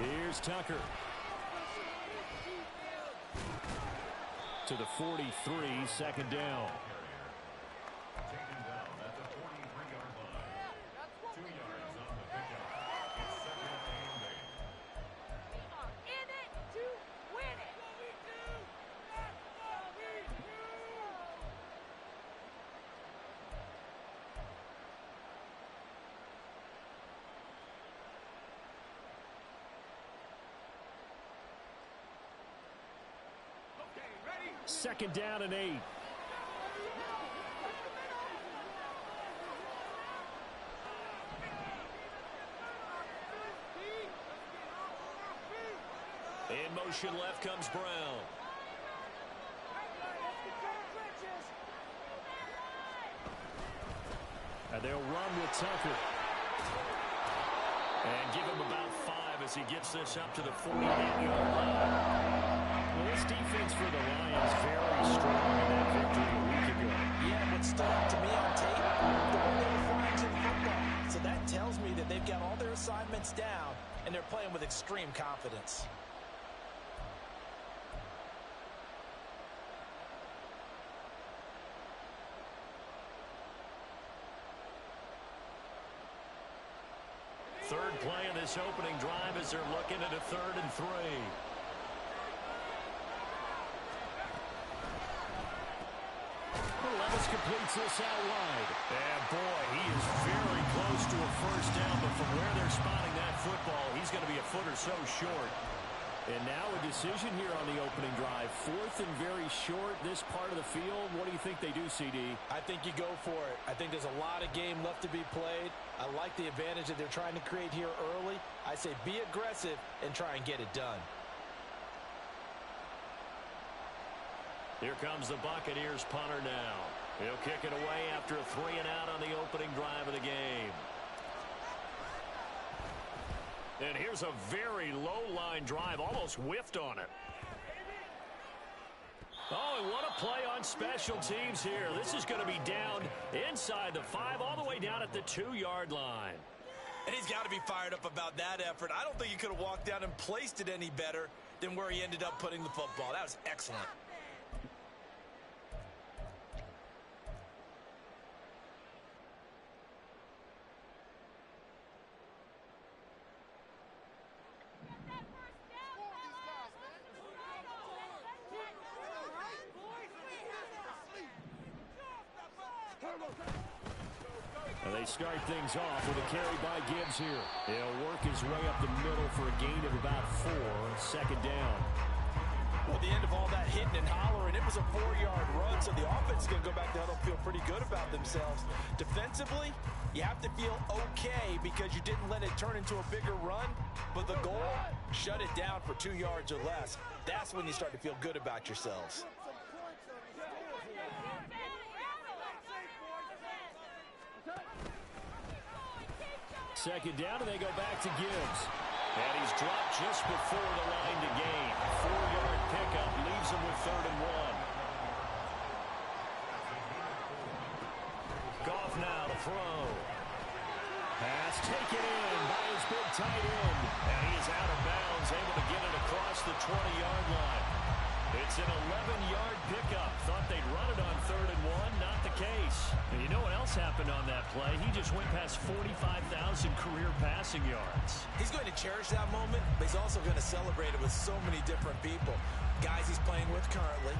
Here's Tucker. To the 43, second down. Second down and 8. In motion left comes Brown. And they'll run with Tucker. And give him about 5 as he gets this up to the 48-yard line. Well, this defense for the Lions very strong in that victory a week ago. Yeah, what stood out to me on tape, the way they were flying to the football. So that tells me that they've got all their assignments down, and they're playing with extreme confidence. Third play of this opening drive as they're looking at a 3rd and 3. Levis completes this out wide. And boy, he is very close to a first down, but from where they're spotting that football, he's going to be a foot or so short. And now a decision here on the opening drive. 4th and very short, this part of the field. What do you think they do, CD? I think you go for it. I think there's a lot of game left to be played. I like the advantage that they're trying to create here early. I say be aggressive and try and get it done. Here comes the Buccaneers punter now. He'll kick it away after a 3 and out on the opening drive of the game. And here's a very low-line drive, almost whiffed on it. Oh, and what a play on special teams here. This is going to be down inside the 5, all the way down at the 2-yard line. And he's got to be fired up about that effort. I don't think he could have walked down and placed it any better than where he ended up putting the football. That was excellent. They start things off with a carry by Gibbs here. He'll work his way up the middle for a gain of about 4, second down. Well, at the end of all that hitting and hollering, it was a 4-yard run, so the offense is going to go back to huddle, feel pretty good about themselves. Defensively, you have to feel okay because you didn't let it turn into a bigger run, but the goal, shut it down for 2 yards or less. That's when you start to feel good about yourselves. Second down, and they go back to Gibbs. And he's dropped just before the line to gain. 4-yard pickup leaves him with 3rd and 1. Goff now to throw. Pass taken in by his big tight end. And he is out of bounds, able to get it across the 20-yard line. It's an 11-yard pickup. Thought they'd run it on 3rd and 1. Not the case. And you know what else happened on that play? He just went past 45,000 career passing yards. He's going to cherish that moment, but he's also going to celebrate it with so many different people. Guys he's playing with currently,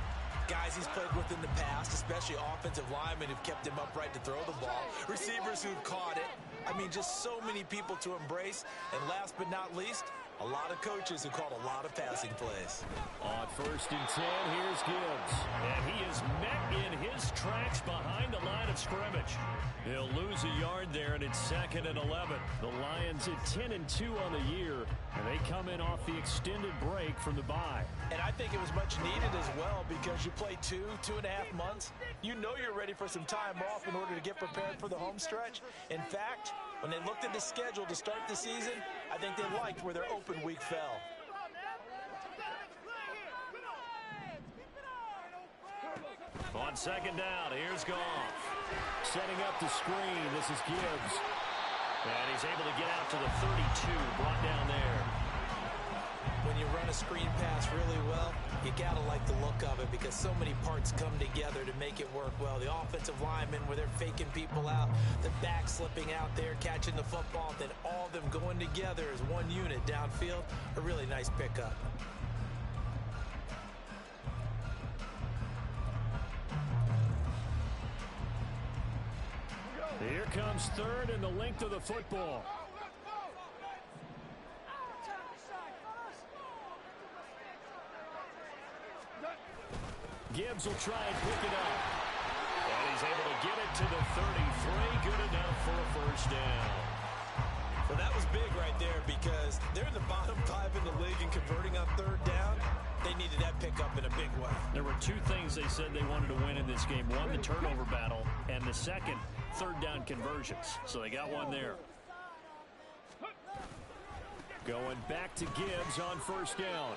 guys he's played with in the past, especially offensive linemen who've kept him upright to throw the ball, receivers who've caught it. I mean, just so many people to embrace. And last but not least, a lot of coaches who called a lot of passing plays. On 1st and 10, here's Gibbs. And he is met in his tracks behind the line of scrimmage. He'll lose a yard there, and it's 2nd and 11. The Lions at 10 and 2 on the year, and they come in off the extended break from the bye. And I think it was much needed as well because you play 2.5 months. You know you're ready for some time off in order to get prepared for the home stretch. In fact, when they looked at the schedule to start the season, I think they liked where their open week fell. On 2nd down, here's Goff. Setting up the screen, this is Gibbs. And he's able to get out to the 32, brought down there. a screen pass really well, you got to like the look of it because so many parts come together to make it work well. The offensive linemen, where they're faking people out, the back slipping out there, catching the football, then all of them going together as one unit downfield. A really nice pickup. Here comes third and the length of the football. Gibbs will try and pick it up. And he's able to get it to the 33. Good enough for a first down. Well, that was big right there because they're in the bottom 5 in the league and converting on third down. They needed that pickup in a big way. There were two things they said they wanted to win in this game. One, the turnover battle, and the second, third down conversions. So they got one there. Going back to Gibbs on first down.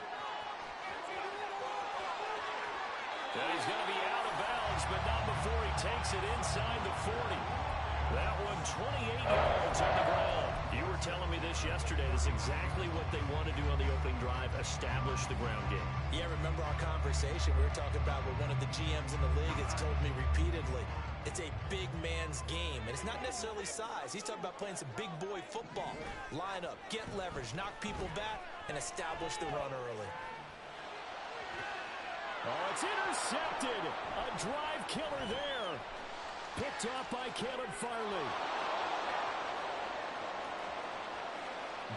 And he's going to be out of bounds, but not before he takes it inside the 40. That one 28 yards on the ground. You were telling me this yesterday. That's exactly what they want to do on the opening drive, establish the ground game. Yeah, remember our conversation? We were talking about what one of the GMs in the league has told me repeatedly. It's a big man's game, and it's not necessarily size. He's talking about playing some big boy football. Line up, get leverage, knock people back, and establish the run early. Oh, it's intercepted. A drive killer there. Picked off by Caleb Farley.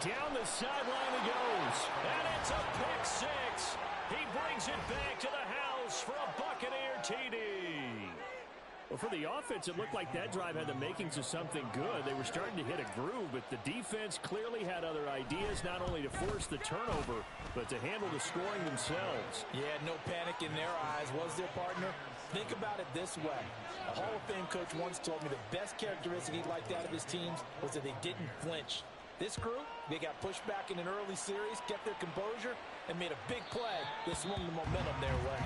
Down the sideline he goes. And it's a pick six. He brings it back to the house for a Buccaneer TD. Well, for the offense, it looked like that drive had the makings of something good. They were starting to hit a groove, but the defense clearly had other ideas, not only to force the turnover, but to handle the scoring themselves. Yeah, no panic in their eyes, was there, partner? Think about it this way. A Hall of Fame coach once told me the best characteristic he liked out of his teams was that they didn't flinch. This group, they got pushed back in an early series, kept their composure, and made a big play that swung the momentum their way.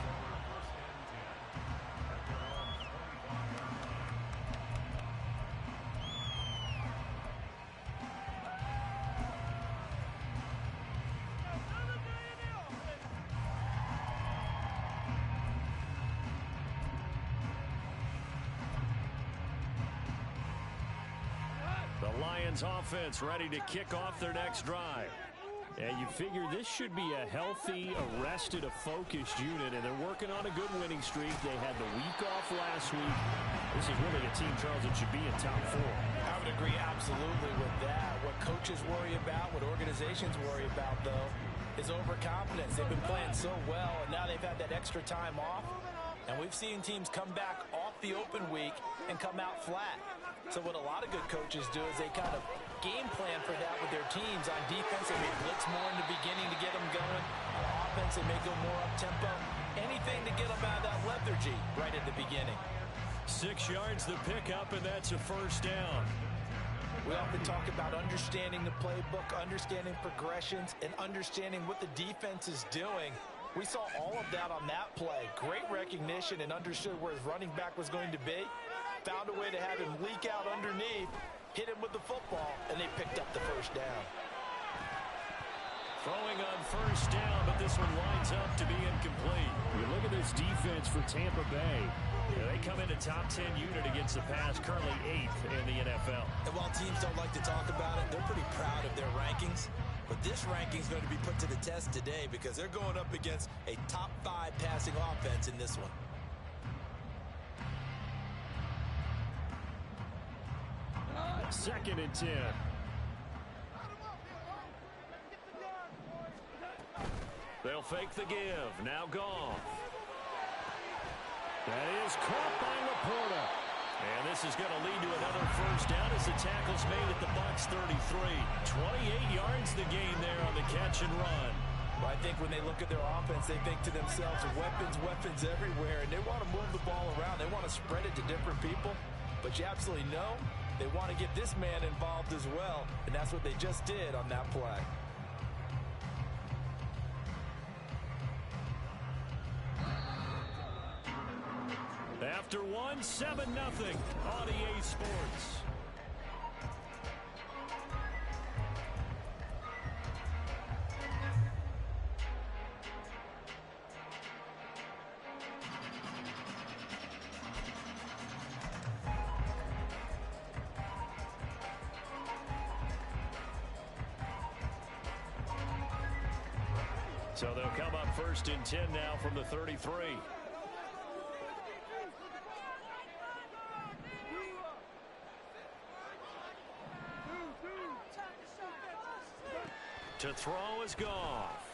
Offense ready to kick off their next drive. And you figure this should be a healthy, arrested, a focused unit, and they're working on a good winning streak. They had the week off last week. This is really a team, Charles, that should be in top 4. I would agree absolutely with that. What coaches worry about, what organizations worry about, though, is overconfidence. They've been playing so well, and now they've had that extra time off. And we've seen teams come back off the open week and come out flat. So what a lot of good coaches do is they kind of game plan for that with their teams. On defense, they may blitz more in the beginning to get them going. On offense, they may go more up-tempo. Anything to get them out of that lethargy right at the beginning. 6 yards the pickup, and that's a first down. We often talk about understanding the playbook, understanding progressions, and understanding what the defense is doing. We saw all of that on that play. Great recognition and understood where his running back was going to be. Found a way to have him leak out underneath, hit him with the football, and they picked up the first down. Throwing on first down, but this one winds up to be incomplete. You look at this defense for Tampa Bay. They come into top 10 unit against the pass, currently 8th in the NFL. And while teams don't like to talk about it, they're pretty proud of their rankings. But this ranking is going to be put to the test today because they're going up against a top 5 passing offense in this one. Second and 10. They'll fake the give. Now Goff. That is caught by Laporta. And this is going to lead to another first down as the tackle's made at the Bucs 33. 28 yards the gain there on the catch and run. Well, I think when they look at their offense, they think to themselves, weapons everywhere, and they want to move the ball around. They want to spread it to different people. But you absolutely know they want to get this man involved as well, and that's what they just did on that play. After one, 7-0 on EA Sports. So they'll come up 1st and 10 now from the 33. To throw is Goff.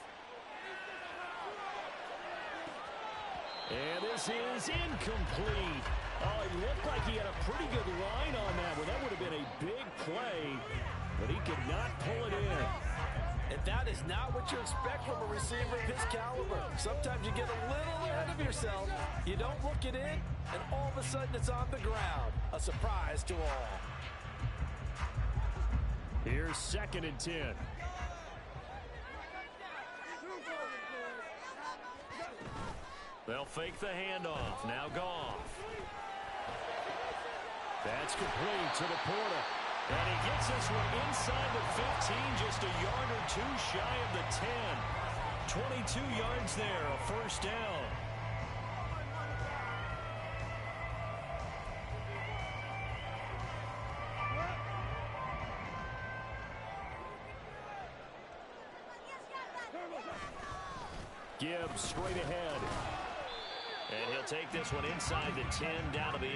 And this is incomplete. Oh, it looked like he had a pretty good line on that one. That would have been a big play, but he could not pull it in. And that is not what you expect from a receiver of his caliber. Sometimes you get a little ahead of yourself. You don't look it in, and all of a sudden it's on the ground. A surprise to all. Here's 2nd and 10. They'll fake the handoff. Now Goff. That's complete to the Porter. And he gets this one inside the 15, just a yard or two shy of the 10. 22 yards there, a 1st down. Gibbs straight ahead. And he'll take this one inside the 10, down to the 8.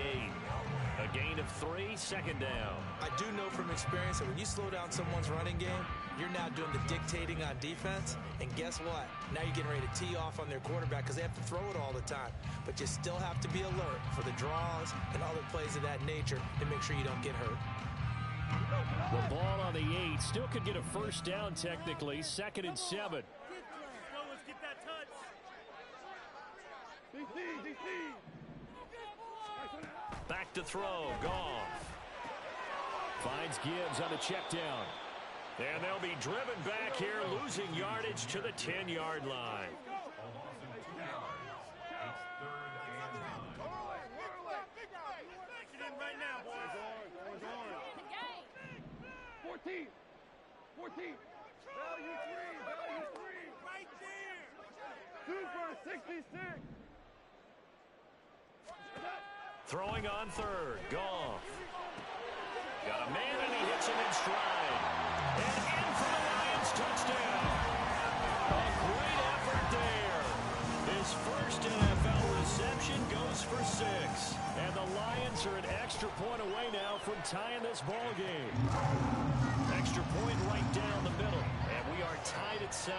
A gain of 3, 2nd down. I do know from experience that when you slow down someone's running game, you're now doing the dictating on defense. And guess what? Now you're getting ready to tee off on their quarterback because they have to throw it all the time. But you still have to be alert for the draws and other plays of that nature to make sure you don't get hurt. The ball on the 8 still could get a 1st down technically. 2nd and 7. Back to throw. Goff. Finds Gibbs on the check down. And they'll be driven back here, losing yardage to the 10-yard line. Value three. Right there. 2 for 66. Throwing on 3rd. Goff. Got a man and he hits him in stride. And in for the Lions touchdown. A great effort there. His first NFL reception goes for 6. And the Lions are an extra point away now from tying this ball game. Extra point right down the middle. And we are tied at 7.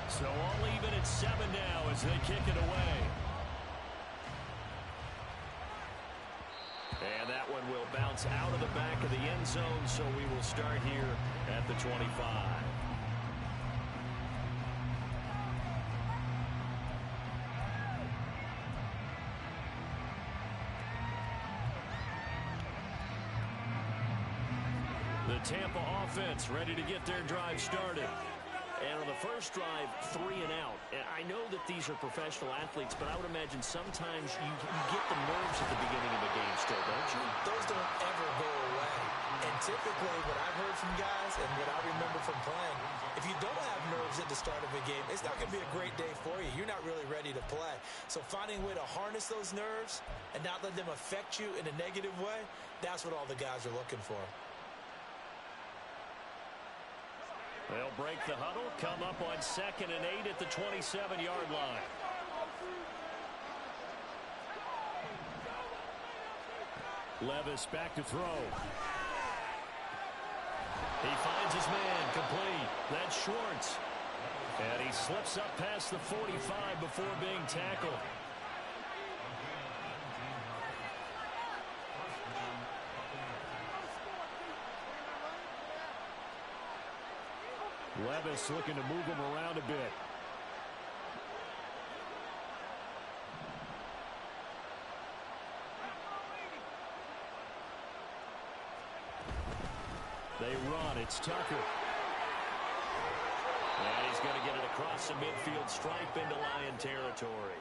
So all even at 7 now as they kick it away. And that one will bounce out of the back of the end zone, so we will start here at the 25. The Tampa offense ready to get their drive started. And on the first drive, 3 and out. And I know that these are professional athletes, but I would imagine sometimes you get the nerves at the beginning of a game still, don't you? Those don't ever go away. And typically what I've heard from guys and what I remember from playing, if you don't have nerves at the start of a game, it's not going to be a great day for you. You're not really ready to play. So finding a way to harness those nerves and not let them affect you in a negative way, that's what all the guys are looking for. They'll break the huddle, come up on 2nd and 8 at the 27-yard line. Levis back to throw. He finds his man, complete. That's Schwartz. And he slips up past the 45 before being tackled. Levis looking to move him around a bit. They run. It's Tucker. And he's going to get it across the midfield stripe into Lion territory.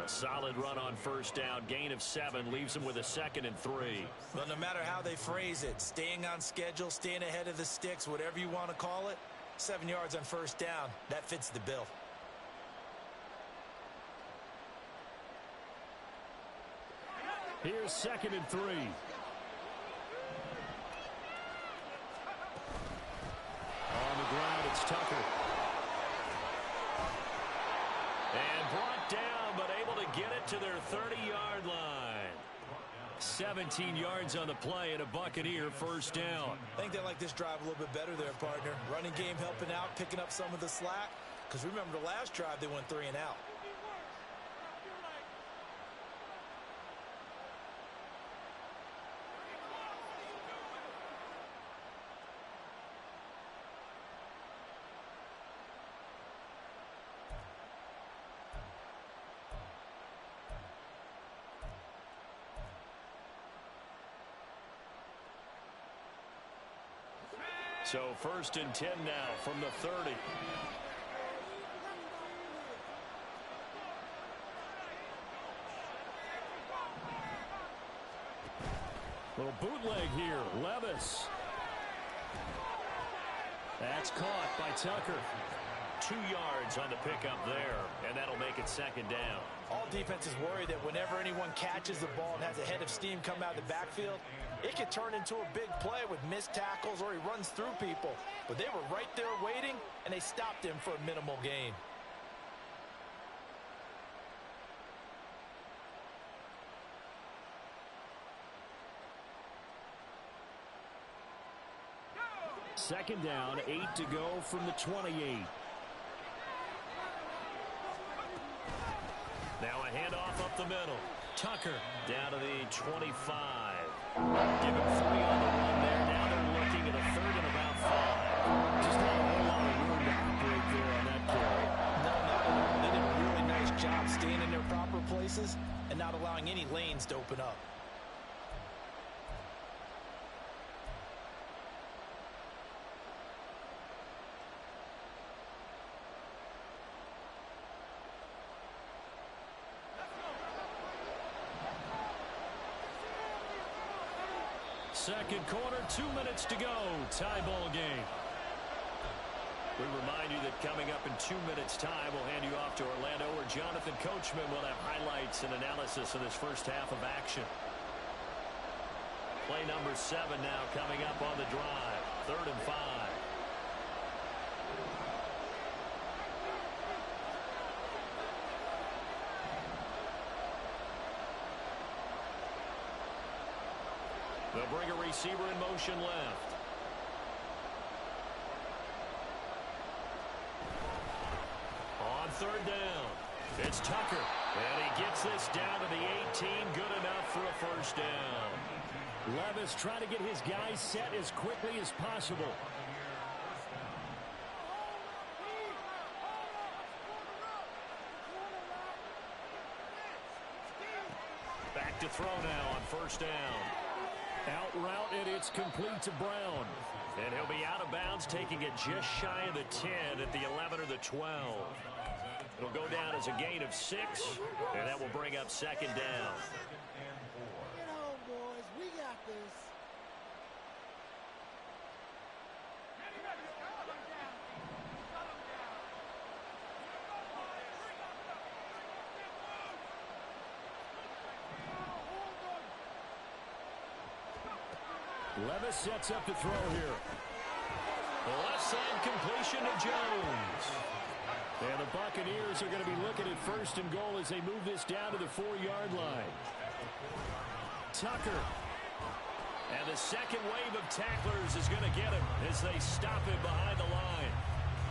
A solid run on 1st down. Gain of 7 leaves him with a 2nd and 3. Well, no matter how they phrase it, staying on schedule, staying ahead of the sticks, whatever you want to call it, 7 yards on 1st down, that fits the bill. Here's 2nd and 3. brought down, but able to get it to their 30-yard line. 17 yards on the play and a Buccaneer first down. I think they like this drive a little bit better there, partner. Running game helping out, picking up some of the slack. Because remember the last drive, they went 3 and out. So 1st and 10 now from the 30. Little bootleg here. Levis. That's caught by Tucker. 2 yards on the pickup there, and that'll make it 2nd down. All defenses worry that whenever anyone catches the ball and has a head of steam come out of the backfield, it could turn into a big play with missed tackles or he runs through people. But they were right there waiting, and they stopped him for a minimal gain. Second down, 8 to go from the 28. Now a handoff up the middle. Tucker down to the 25. Give him 3 on the run there. Now they're looking at a 3rd and about 5. Just not a whole lot of room to operate there on that carry. No, not at all. They did a really nice job staying in their proper places and not allowing any lanes to open up. Second quarter, 2 minutes to go. Tie ball game. We remind you that coming up in 2 minutes' time, we'll hand you off to Orlando, where Jonathan Coachman will have highlights and analysis of this first half of action. Play number 7 now coming up on the drive. 3rd and 5. They'll bring a receiver in motion left. On 3rd down, it's Tucker. And he gets this down to the 18. Good enough for a first down. Levis trying to get his guys set as quickly as possible. Back to throw now on 1st down. Out route, and it's complete to Brown. And he'll be out of bounds, taking it just shy of the 10 at the 11 or the 12. It'll go down as a gain of 6, and that will bring up 2nd down. Get home, boys. We got this. Levis sets up to throw here. Left side completion to Jones. And the Buccaneers are going to be looking at 1st and goal as they move this down to the 4-yard line. Tucker. And the second wave of tacklers is going to get him as they stop him behind the line.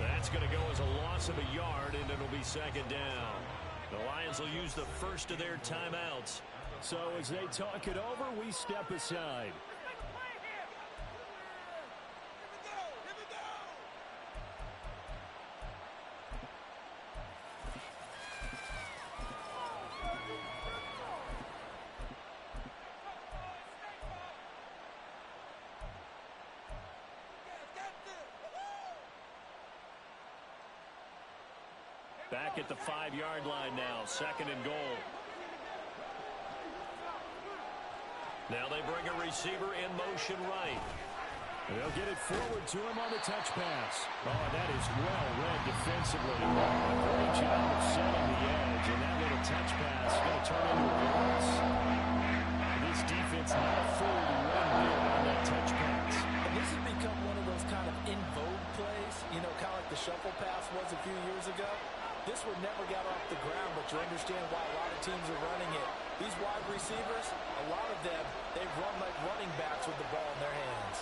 That's going to go as a loss of a yard, and it'll be 2nd down. The Lions will use the first of their timeouts. So as they talk it over, we step aside. Back at the 5-yard line now, 2nd and goal. Now they bring a receiver in motion right. They'll get it forward to him on the touch pass. Oh, that is well read defensively. A great job of setting the edge, and that little touch pass is going to turn into a loss. This defense not fully run there on that touch pass. And this has become one of those kind of in vogue plays, you know, kind of like the shuffle pass was a few years ago. This one never got off the ground, but you understand why a lot of teams are running it. These wide receivers, a lot of them, they've run like running backs with the ball in their hands.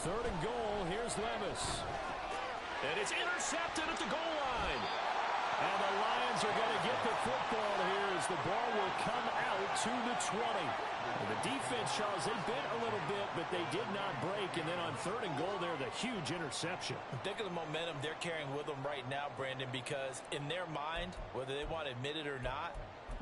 Third and goal, here's Levis. And it's intercepted at the goal line. And the Lions are going to get the football here as the ball will come out to the 20. And the defense, Charles, they bit a little bit, but they did not break. And then on third and goal there, the huge interception. Think of the momentum they're carrying with them right now, Brandon, because in their mind, whether they want to admit it or not,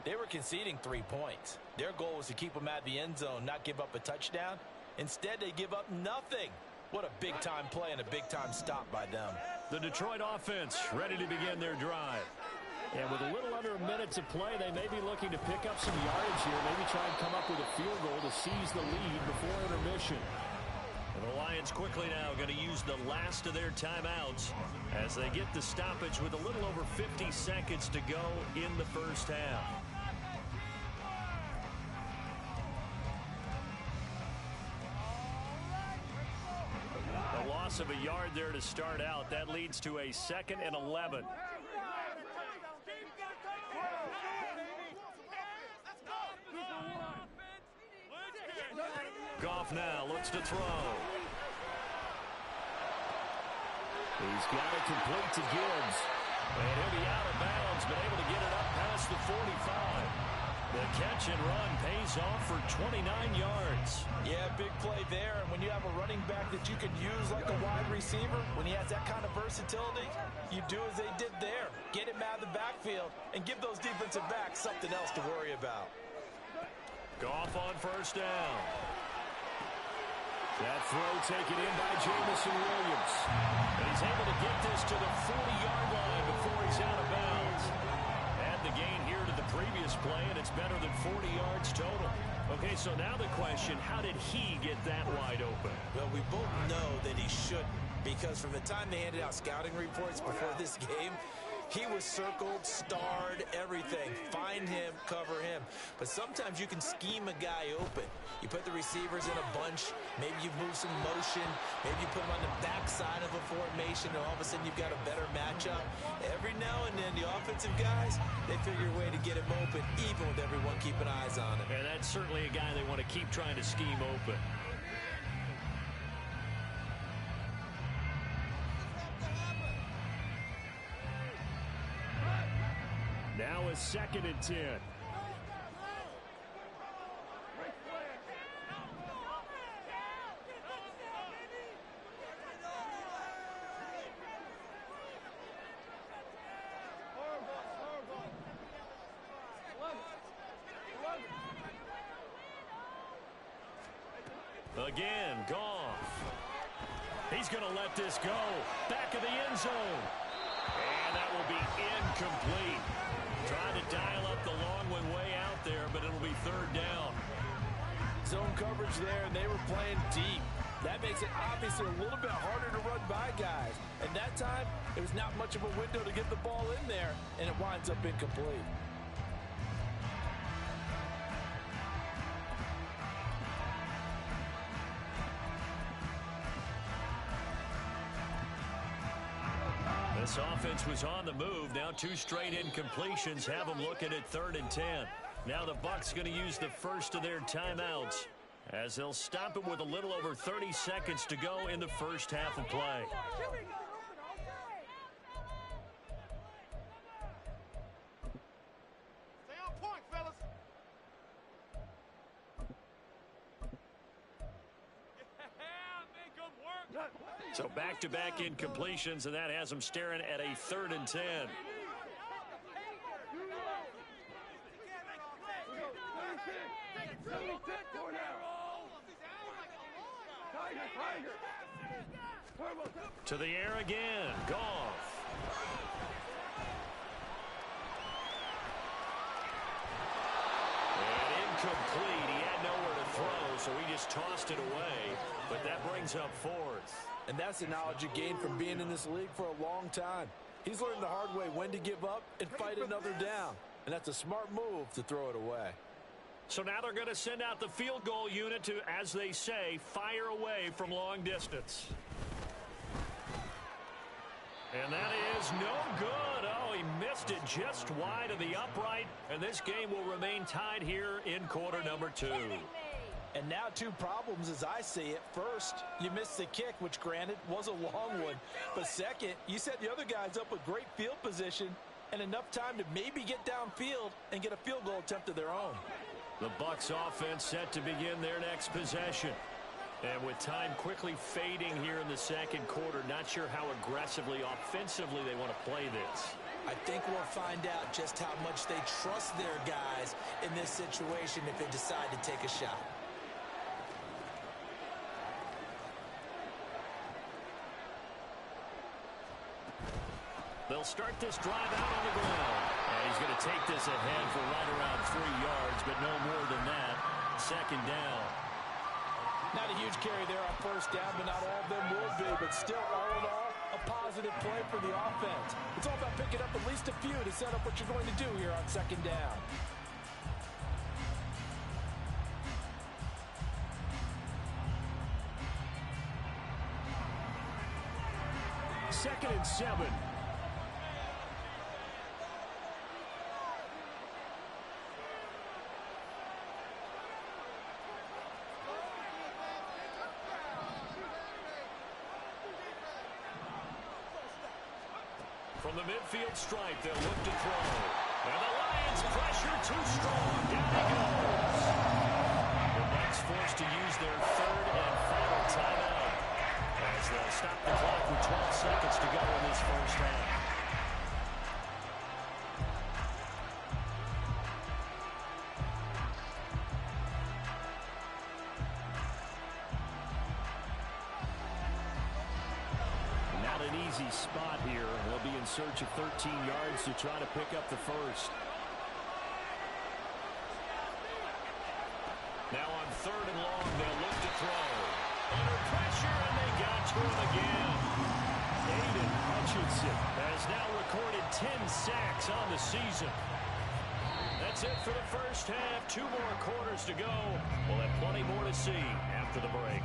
they were conceding 3 points. Their goal was to keep them at the end zone, not give up a touchdown. Instead, they give up nothing. What a big-time play and a big-time stop by them. The Detroit offense ready to begin their drive. And with a little under a minute to play, they may be looking to pick up some yardage here, maybe try and come up with a field goal to seize the lead before intermission. And the Lions quickly now going to use the last of their timeouts as they get the stoppage with a little over 50 seconds to go in the first half. Of a yard there to start out. That leads to a 2nd and 11. Goff now looks to throw. He's got it complete to Gibbs. And he'll be out of bounds, but able to get it up past the 45. The catch and run pays off for 29 yards. Yeah, big play there. And when you have a running back that you can use like a wide receiver, when he has that kind of versatility, you do as they did there. Get him out of the backfield and give those defensive backs something else to worry about. Goff on first down. That throw taken in by Jamison Williams. And he's able to get this to the 40-yard line before he's out of bounds. Add the gain here to the previous play, and it's better than 40 yards total. Okay, so now the question, how did he get that wide open? Well, we both know that he shouldn't, because from the time they handed out scouting reports before this game, he was circled, starred, everything. Find him, cover him. But sometimes you can scheme a guy open. You put the receivers in a bunch. Maybe you move some motion. Maybe you put them on the backside of a formation, and all of a sudden you've got a better matchup. Every now and then, the offensive guys, they figure a way to get him open, even with everyone keeping eyes on him. And that's certainly a guy they want to keep trying to scheme open. Now a 2nd and 10. Again, Goff. He's going to let this go. Back of the end zone. And that will be incomplete. Trying to dial up the long one way out there, but it'll be 3rd down. Zone coverage there, and they were playing deep. That makes it obviously a little bit harder to run by guys. And that time, it was not much of a window to get the ball in there, and it winds up incomplete. This offense was on the move. Now 2 straight incompletions have them looking at 3rd and 10. Now the Bucs going to use the first of their timeouts as they'll stop it with a little over 30 seconds to go in the first half of play. Stay on point, fellas. So back-to-back incompletions, and that has them staring at a 3rd and 10. To the air again, Goff. And incomplete. He had nowhere to throw, so he just just tossed it away, but that brings up fourth. And that's the knowledge you gain from being in this league for a long time. He's learned the hard way when to give up and fight another down. And that's a smart move to throw it away. So now they're going to send out the field goal unit to, as they say, fire away from long distance. And that is no good. Oh, he missed it just wide of the upright. And this game will remain tied here in quarter number 2. And now 2 problems as I see it. First, you missed the kick, which granted was a long one. But second, you set the other guys up with great field position and enough time to maybe get downfield and get a field goal attempt of their own. The Bucs offense set to begin their next possession. And with time quickly fading here in the second quarter, not sure how aggressively, offensively they want to play this. I think we'll find out just how much they trust their guys in this situation if they decide to take a shot. They'll start this drive out on the ground. And he's going to take this ahead for right around 3 yards, but no more than that. Second down. Not a huge carry there on first down, but not all of them will be. But still, all in all, a positive play for the offense. It's all about picking up at least a few to set up what you're going to do here on second down. Second and 7. From the midfield stripe, they'll look to throw. And the Lions pressure too strong. Down he goes. The Bucs forced to use their third and final timeout as they'll stop the clock with 12 seconds to go in this first half. Not an easy spot here. They'll be in search of 13 yards to try to pick up the first. Now on third and long, they'll look to throw. Under pressure, and they got to him again. Aiden Hutchinson has now recorded 10 sacks on the season. That's it for the first half. 2 more quarters to go. We'll have plenty more to see after the break.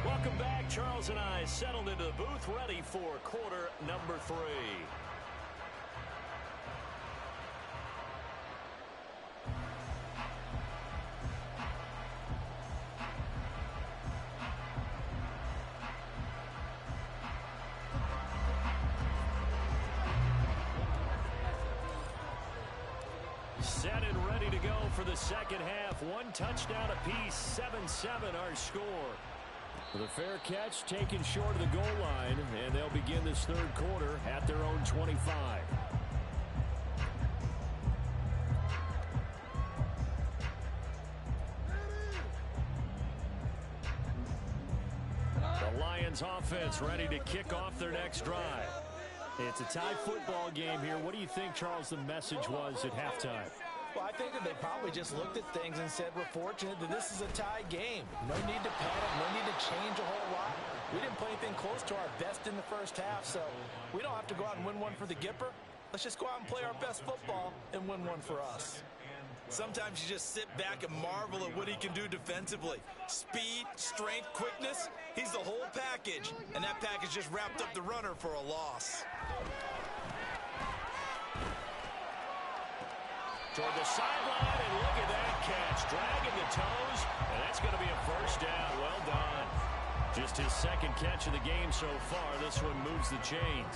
Welcome back. Charles and I settled into the booth, ready for quarter number 3. Set and ready to go for the second half. 1 touchdown apiece, 7-7 our score. With a fair catch taken short of the goal line, and they'll begin this third quarter at their own 25. The Lions offense ready to kick off their next drive. It's a tie football game here. What do you think, Charles, the message was at halftime? Well, I think that they probably just looked at things and said, we're fortunate that this is a tie game. No need to panic, no need to change a whole lot. We didn't play anything close to our best in the first half, so we don't have to go out and win one for the Gipper. Let's just go out and play our best football and win one for us. Sometimes you just sit back and marvel at what he can do defensively. Speed, strength, quickness, he's the whole package. And that package just wrapped up the runner for a loss. Toward the sideline, and look at that catch. Dragging the toes, and that's going to be a first down. Well done. Just his second catch of the game so far. This one moves the chains.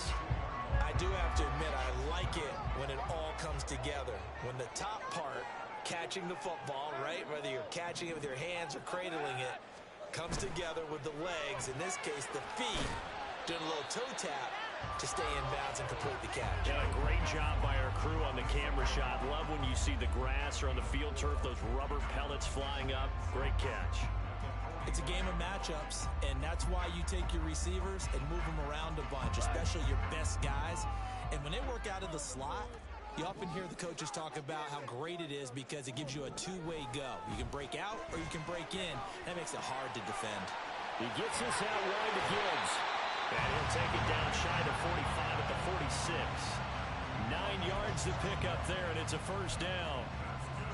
I do have to admit, I like it when it all comes together. When the top part, catching the football, right, whether you're catching it with your hands or cradling it, comes together with the legs, in this case the feet, doing a little toe tap, to stay in bounds and complete the catch. And a great job by our crew on the camera shot. Love when you see the grass or on the field turf, those rubber pellets flying up. Great catch. It's a game of matchups, and that's why you take your receivers and move them around a bunch, especially your best guys. And when they work out of the slot, you often hear the coaches talk about how great it is because it gives you a two-way go. You can break out or you can break in. That makes it hard to defend. He gets this out wide to Gibbs. And he'll take it down shy of 45 at the 46. 9 yards to pick up there, and it's a first down.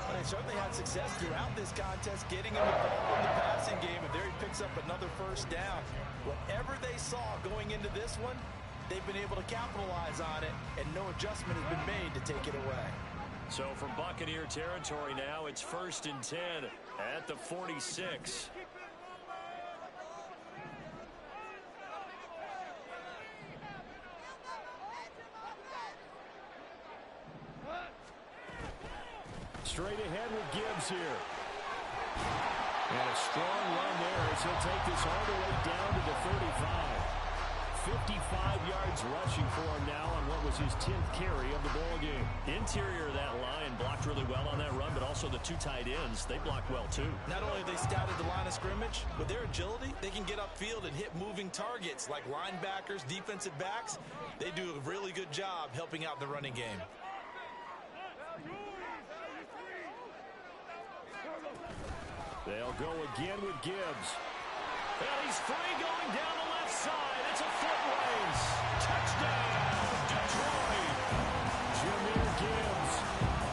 Well, they certainly had success throughout this contest getting him involved in the passing game, and there he picks up another first down. Whatever they saw going into this one, they've been able to capitalize on it, and no adjustment has been made to take it away. So from Buccaneer territory now, it's 1st and 10 at the 46. Straight ahead with Gibbs here. And a strong run there as he'll take this all the way down to the 35. 55 yards rushing for him now on what was his 10th carry of the ball game. Interior of that line blocked really well on that run, but also the two tight ends, they blocked well too. Not only have they scouted the line of scrimmage, with their agility, they can get upfield and hit moving targets like linebackers, defensive backs. They do a really good job helping out the running game. They'll go again with Gibbs. And he's free going down the left side. It's a foot race. Touchdown, Detroit. Jahmyr Gibbs,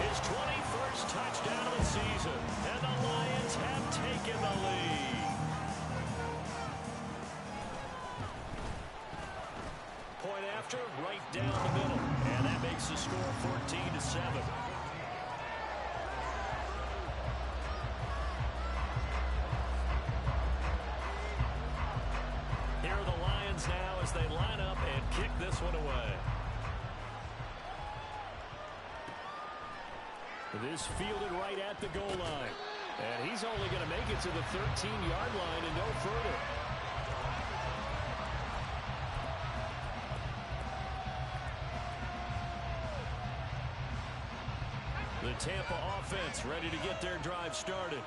his 21st touchdown of the season. And the Lions have taken the lead. Point after, right down the middle. And that makes the score 14-7. Now as they line up and kick this one away. This fielded right at the goal line. And he's only going to make it to the 13-yard line and no further. The Tampa offense ready to get their drive started.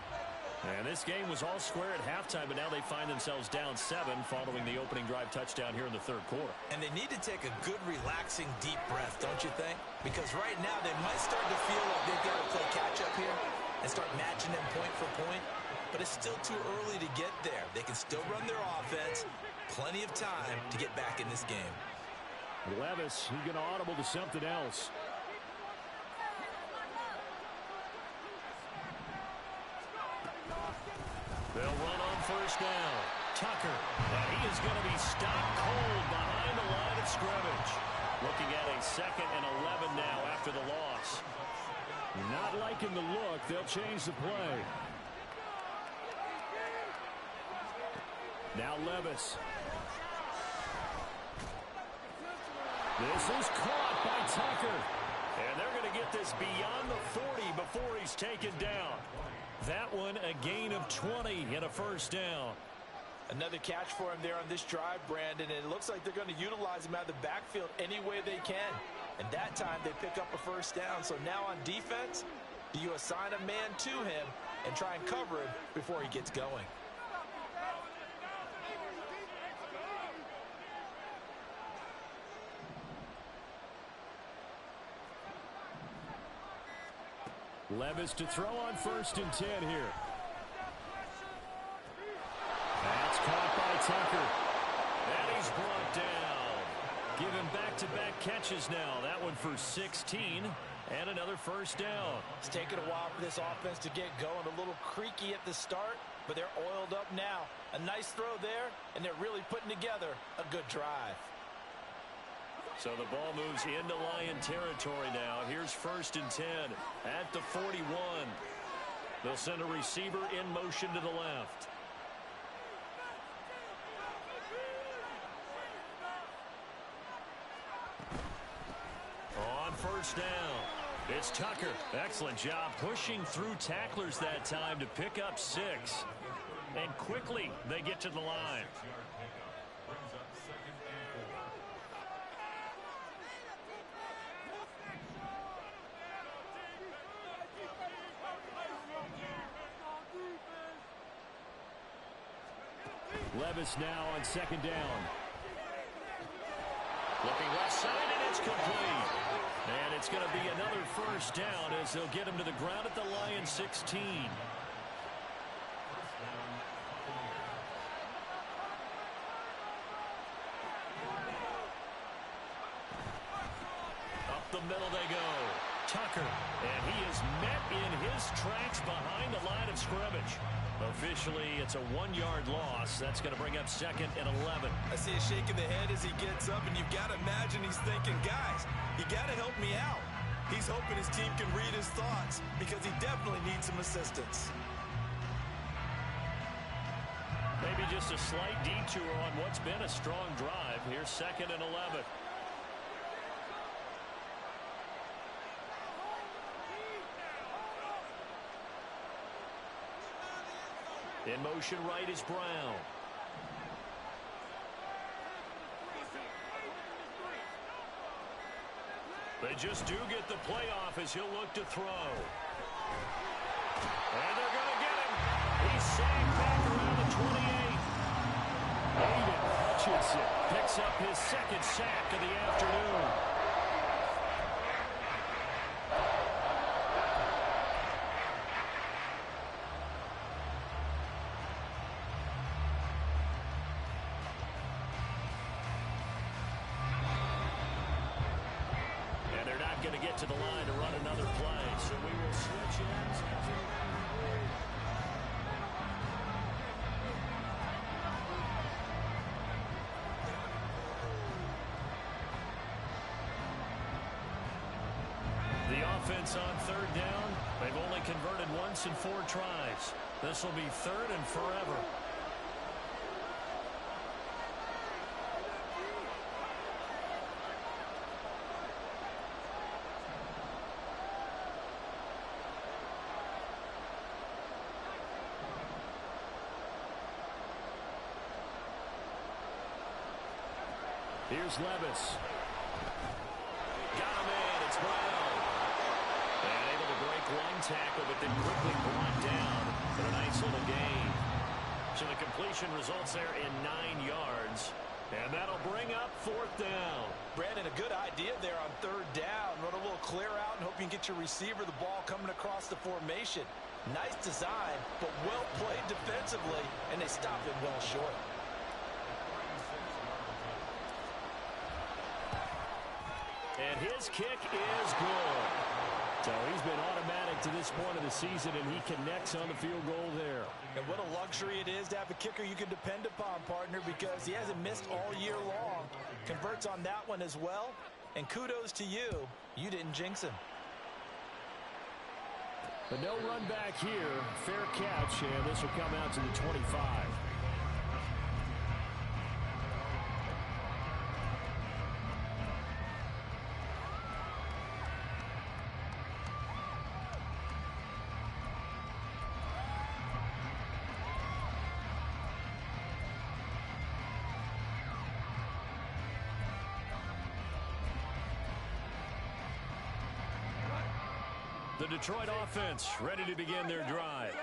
And this game was all square at halftime, but now they find themselves down 7 following the opening drive touchdown here in the third quarter. And they need to take a good, relaxing, deep breath, don't you think? Because right now they might start to feel like they've got to play catch-up here and start matching them point for point. But it's still too early to get there. They can still run their offense. Plenty of time to get back in this game. Levis, he's going to audible to something else. They'll run on first down. Tucker, and he is going to be stopped cold behind the line of scrimmage. Looking at a 2nd and 11 now after the loss. Not liking the look. They'll change the play. Now Levis. This is caught by Tucker. And they're going to get this beyond the 40 before he's taken down. That one a gain of 20 and a first down. Another catch for him there on this drive, Brandon, and it looks like they're going to utilize him out of the backfield any way they can. And that time they pick up a first down. So now on defense, do you assign a man to him and try and cover him before he gets going? Levis to throw on 1st and 10 here. That's caught by Tucker. And he's brought down. Given back-to-back catches now. That one for 16 and another first down. It's taken a while for this offense to get going. A little creaky at the start, but they're oiled up now. A nice throw there, and they're really putting together a good drive. So the ball moves into Lion territory now. Here's 1st and 10 at the 41. They'll send a receiver in motion to the left. On first down, it's Tucker. Excellent job pushing through tacklers that time to pick up 6. And quickly they get to the line. Levis now on second down. Looking left side, and it's complete. And it's going to be another first down as they'll get him to the ground at the Lions 16. Up the middle they go. Tucker. And he is met in his tracks behind the line of scrimmage. Officially, it's a 1-yard loss. That's going to bring up second and 11. I see a shake of the head as he gets up, and you've got to imagine he's thinking, guys, you got to help me out. He's hoping his team can read his thoughts because he definitely needs some assistance. Maybe just a slight detour on what's been a strong drive. Here's second and 11. In motion right is Brown. They just do get the playoff as he'll look to throw. And they're going to get him. He's sacked back around the 28. Aiden Hutchinson picks up his second sack of the afternoon. Going to get to the line to run another play, so we will switch ends. The offense on third down, they've only converted once in 4 tries. This will be third and forever. Here's Levis. Got him in. It's Brown. And able to break one tackle, but then quickly brought down for a nice little gain. So the completion results there in 9 yards. And that'll bring up 4th down. Brandon, a good idea there on 3rd down. Run a little clear out and hope you can get your receiver the ball coming across the formation. Nice design, but well played defensively, and they stop it well short. And his kick is good. So he's been automatic to this point of the season, and he connects on the field goal there. And what a luxury it is to have a kicker you can depend upon, partner, because he hasn't missed all year long. Converts on that one as well. And kudos to you. You didn't jinx him. But no run back here. Fair catch, and this will come out to the 25. The Detroit offense ready to begin their drive.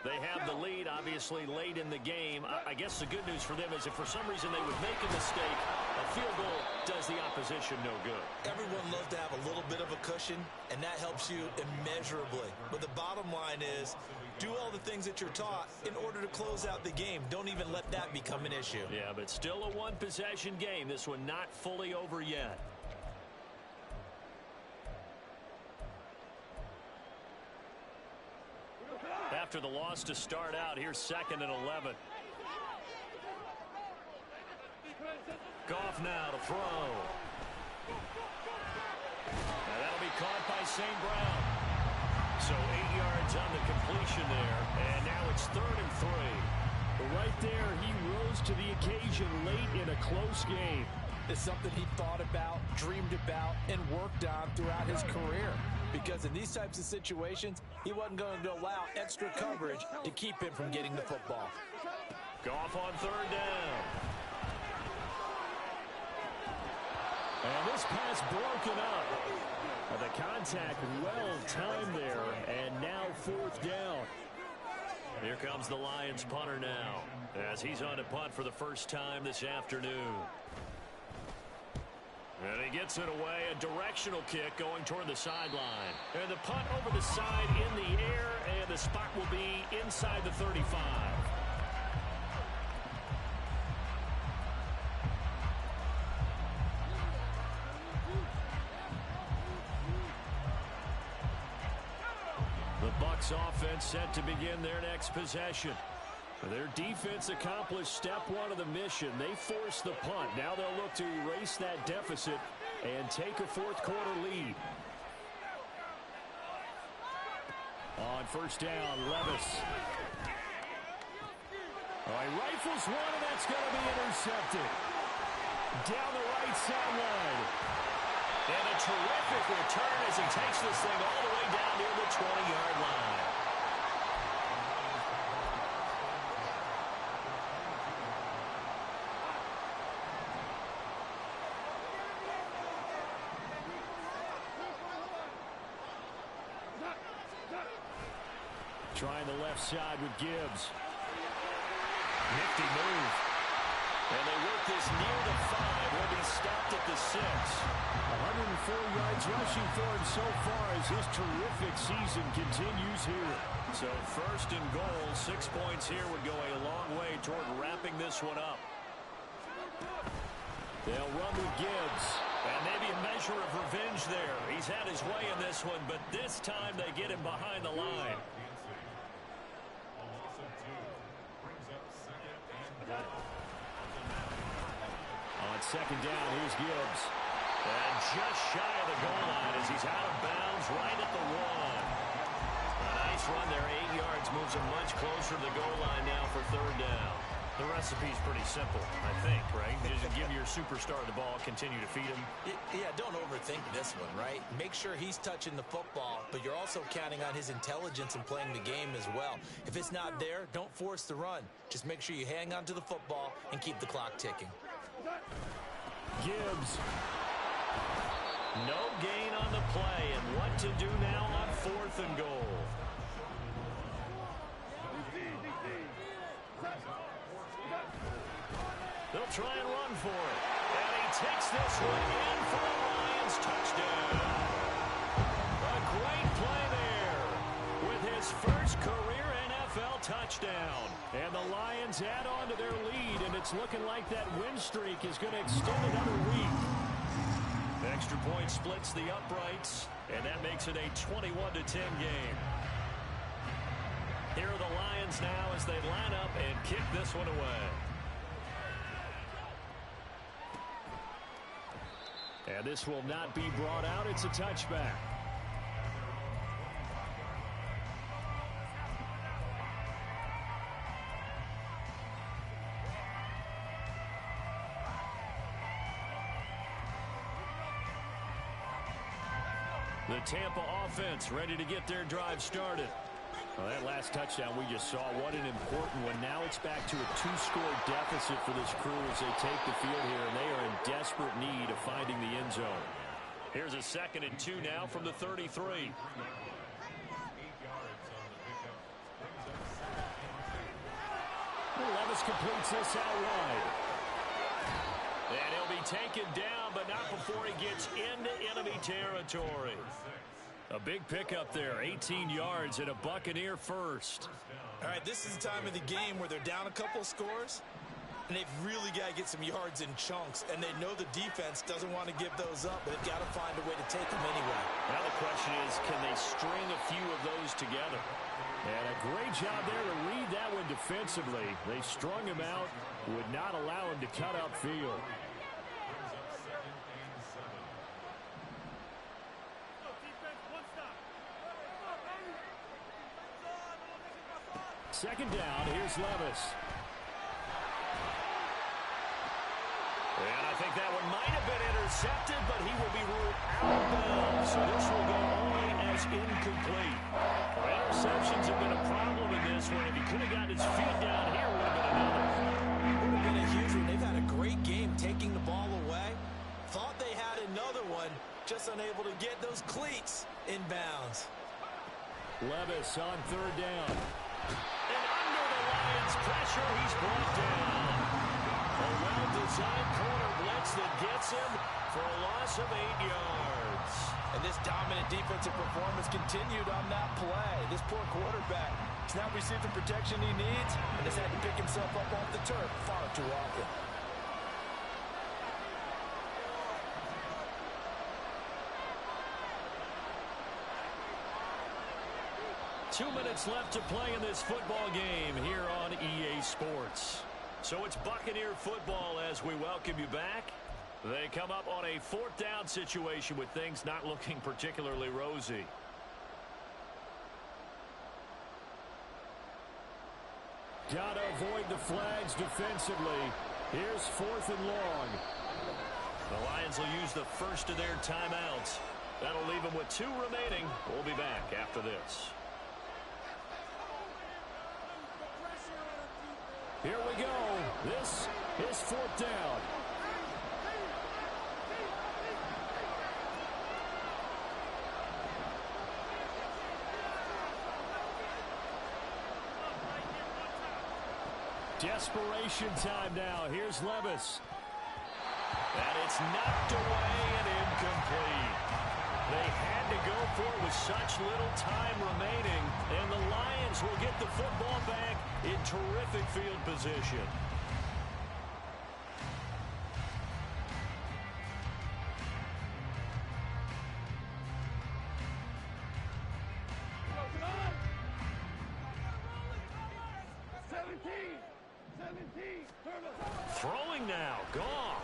They have the lead, obviously, late in the game. I guess the good news for them is if for some reason they would make a mistake, a field goal does the opposition no good. Everyone loves to have a little bit of a cushion, and that helps you immeasurably. But the bottom line is, do all the things that you're taught in order to close out the game. Don't even let that become an issue. Yeah, but still a one-possession game. This one not fully over yet. After the loss to start out, here's second and 11. Goff now to throw. Now that'll be caught by St. Brown. So 8 yards on the completion there, and now it's 3rd and 3. But right there, he rose to the occasion late in a close game. It's something he thought about, dreamed about, and worked on throughout his career. Because in these types of situations, he wasn't going to allow extra coverage to keep him from getting the football. Goff on 3rd down. And this pass broken up. The contact well timed there, and now 4th down. Here comes the Lions punter now, as he's on to punt for the first time this afternoon. And he gets it away, a directional kick going toward the sideline. And the punt over the side in the air, and the spot will be inside the 35. The Bucs offense set to begin their next possession. Their defense accomplished step one of the mission. They forced the punt. Now they'll look to erase that deficit and take a fourth quarter lead. On first down, Levis. He rifles one, and that's going to be intercepted. Down the right sideline. And a terrific return as he takes this thing all the way down near the 20-yard line. Trying the left side with Gibbs. Nifty move. And they work this near the 5. Will be stopped at the 6. 104 yards rushing for him so far as his terrific season continues here. So first and goal, 6 points here would go a long way toward wrapping this one up. They'll run with Gibbs. And maybe a measure of revenge there. He's had his way in this one, but this time they get him behind the line. On second down, here's Gibbs. And just shy of the goal line as he's out of bounds right at the 1. A nice run there, 8 yards, moves him much closer to the goal line now for third down. The recipe's pretty simple, I think, right? Just give your superstar the ball, continue to feed him. Yeah, don't overthink this one, right? Make sure he's touching the football, but you're also counting on his intelligence in playing the game as well. If it's not there, don't force the run. Just make sure you hang on to the football and keep the clock ticking. Gibbs. No gain on the play, and what to do now on fourth and goal. They'll try and run for it. And he takes this one in for the Lions touchdown. A great play there with his first career NFL touchdown. And the Lions add on to their lead, and it's looking like that win streak is going to extend another week. Extra point splits the uprights, and that makes it a 21-10 game. Here are the Lions now as they line up and kick this one away. And this will not be brought out. It's a touchback. The Tampa offense ready to get their drive started. Well, that last touchdown we just saw, what an important one. Now it's back to a 2-score deficit for this crew as they take the field here, and they are in desperate need of finding the end zone. Here's a 2nd and 2 now from the 33. Levis completes this out wide. And he'll be taken down, but not before he gets into enemy territory. A big pickup there, 18 yards and a Buccaneer first. All right, this is the time of the game where they're down a couple of scores, and they've really got to get some yards in chunks, and they know the defense doesn't want to give those up, but they've got to find a way to take them anyway. Now the question is, can they string a few of those together? And a great job there to read that one defensively. They strung him out, would not allow him to cut upfield. Second down, here's Levis. And I think that one might have been intercepted, but he will be ruled out of bounds. So this will go only as incomplete. Well, interceptions have been a problem in this one. If he could have gotten his feet down here, would have been another. Would have been a huge one. They've had a great game taking the ball away. Thought they had another one, just unable to get those cleats in bounds. Levis on third down. And under the Lions' pressure, he's brought down. A well-designed corner blitz that gets him for a loss of 8 yards. And this dominant defensive performance continued on that play. This poor quarterback has not received the protection he needs and has had to pick himself up off the turf far too often. Two minutes left to play in this football game here on EA Sports. So it's Buccaneer football as we welcome you back. They come up on a fourth down situation with things not looking particularly rosy. Gotta avoid the flags defensively. Here's 4th and long. The Lions will use the first of their timeouts. That'll leave them with 2 remaining. We'll be back after this. Here we go. This is 4th down. Desperation time now. Here's Levis. And it's knocked away and incomplete. They had to go for it with such little time remaining, and the Lions will get the football back in terrific field position. Throwing now, Goff.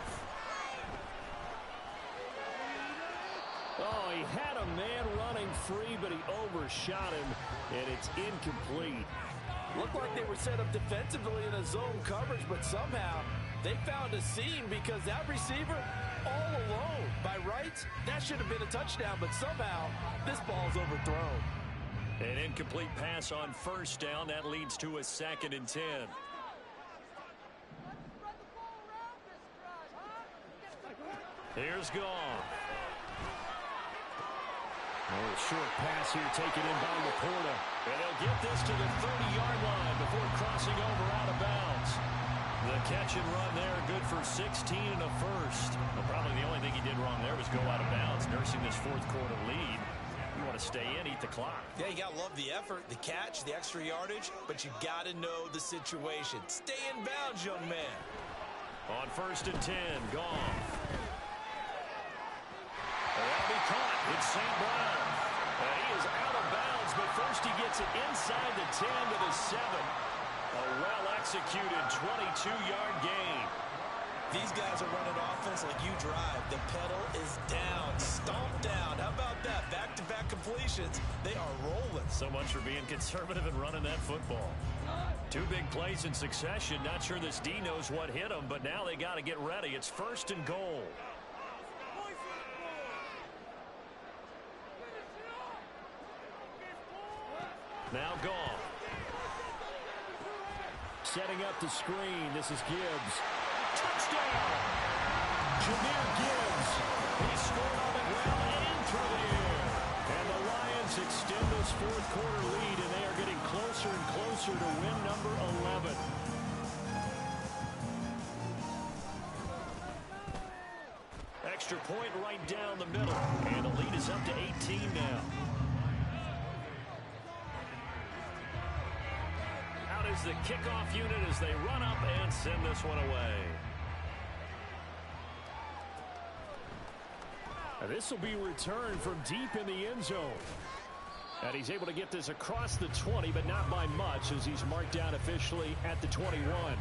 Oh, he had a man running free, but he overshot him, and it's incomplete. Looked like they were set up defensively in a zone coverage, but somehow they found a seam because that receiver all alone. By rights, that should have been a touchdown, but somehow this ball's overthrown. An incomplete pass on first down. That leads to a 2nd and 10. Here's Goff. A short pass here taken in by Laporta. And they'll get this to the 30-yard line before crossing over out of bounds. The catch and run there, good for 16 and a first. Well, probably the only thing he did wrong there was go out of bounds, nursing this 4th quarter lead. You want to stay in, eat the clock. Yeah, you got to love the effort, the catch, the extra yardage, but you got to know the situation. Stay in bounds, young man. On 1st and 10, Goff. That'll be caught. It's St. Brown. And he is out of bounds, but first he gets it inside the 10 to the 7. A well-executed 22-yard gain. These guys are running offense like you drive. The pedal is down, stomped down. How about that? Back-to-back completions. They are rolling. So much for being conservative and running that football. 2 big plays in succession. Not sure this D knows what hit him, but now they got to get ready. It's 1st and goal. Now Goff. Setting up the screen. This is Gibbs. Touchdown! Jahmyr Gibbs. He scored on the ground and through the air. And the Lions extend this 4th quarter lead, and they are getting closer and closer to win number 11. Extra point right down the middle. And the lead is up to 18 now. Is the kickoff unit as they run up and send this one away. This will be returned from deep in the end zone. And he's able to get this across the 20, but not by much as he's marked down officially at the 21.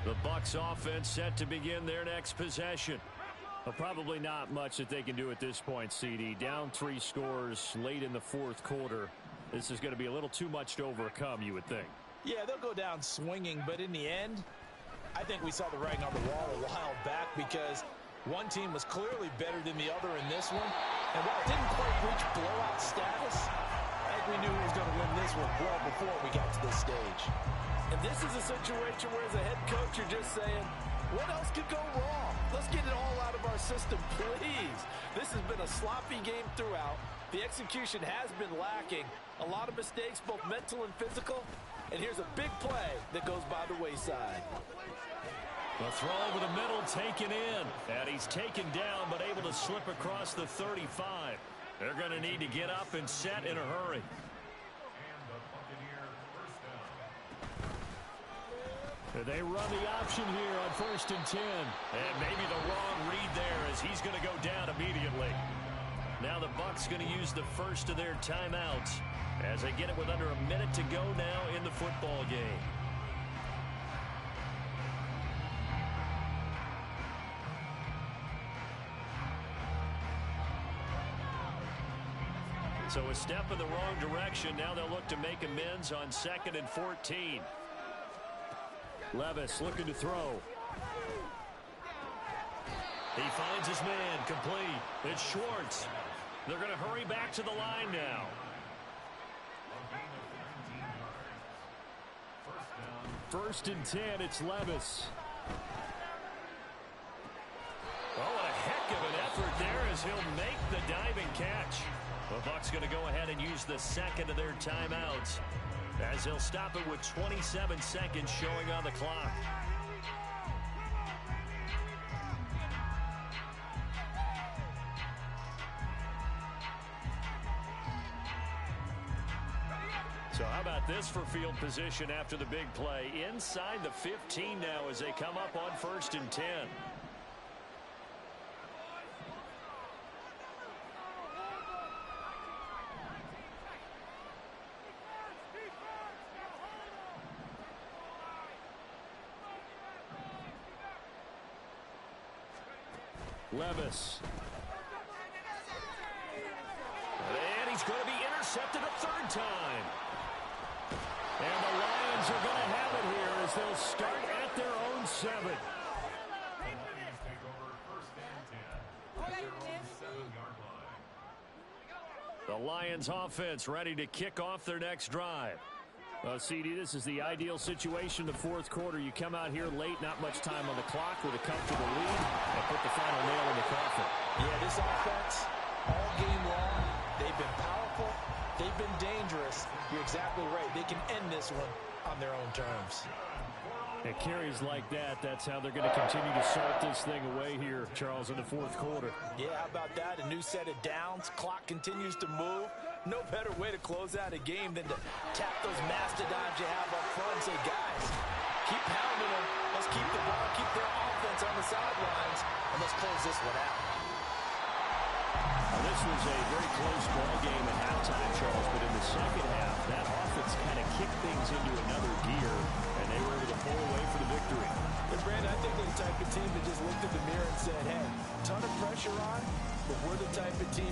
The Bucs offense set to begin their next possession. Well, probably not much that they can do at this point, CD. Down 3 scores late in the 4th quarter. This is going to be a little too much to overcome, you would think. Yeah, they'll go down swinging, but in the end, I think we saw the writing on the wall a while back because one team was clearly better than the other in this one. And while it didn't quite reach blowout status, I think we knew who was going to win this one well before we got to this stage. And this is a situation where as a head coach, you're just saying, What else could go wrong? Let's get it all out of our system, please. This has been a sloppy game throughout. The execution has been lacking. A lot of mistakes, both mental and physical. And here's a big play that goes by the wayside. The throw over the middle taken in. And he's taken down but able to slip across the 35. They're going to need to get up and set in a hurry. They run the option here on 1st and 10. And maybe the wrong read there as he's going to go down immediately. Now the Bucs going to use the first of their timeouts as they get it with under a minute to go now in the football game. So a step in the wrong direction. Now they'll look to make amends on 2nd and 14. Levis looking to throw. He finds his man complete. It's Schwartz. They're going to hurry back to the line now. First and 10, it's Levis. Oh, what a heck of an effort there as he'll make the diving catch. The Bucs going to go ahead and use the second of their timeouts as they'll stop it with 27 seconds showing on the clock. So how about this for field position after the big play? Inside the 15 now as they come up on 1st and 10. Levis. And he's going to be intercepted a third time. And the Lions are going to have it here as they'll start at their own 7. The Lions offense ready to kick off their next drive. Well, CD, this is the ideal situation in the fourth quarter. You come out here late, not much time on the clock with a comfortable lead, and put the final nail in the coffin. Yeah, this offense, all game long, they've been powerful, they've been dangerous. You're exactly right. They can end this one on their own terms. It carries like that. That's how they're going to continue to salt this thing away here, Charles, in the fourth quarter. Yeah, how about that? A new set of downs. Clock continues to move. No better way to close out a game than to tap those mastodons you have up front and say, guys, keep pounding them. Let's keep the ball, keep their offense on the sidelines, and let's close this one out. This was a very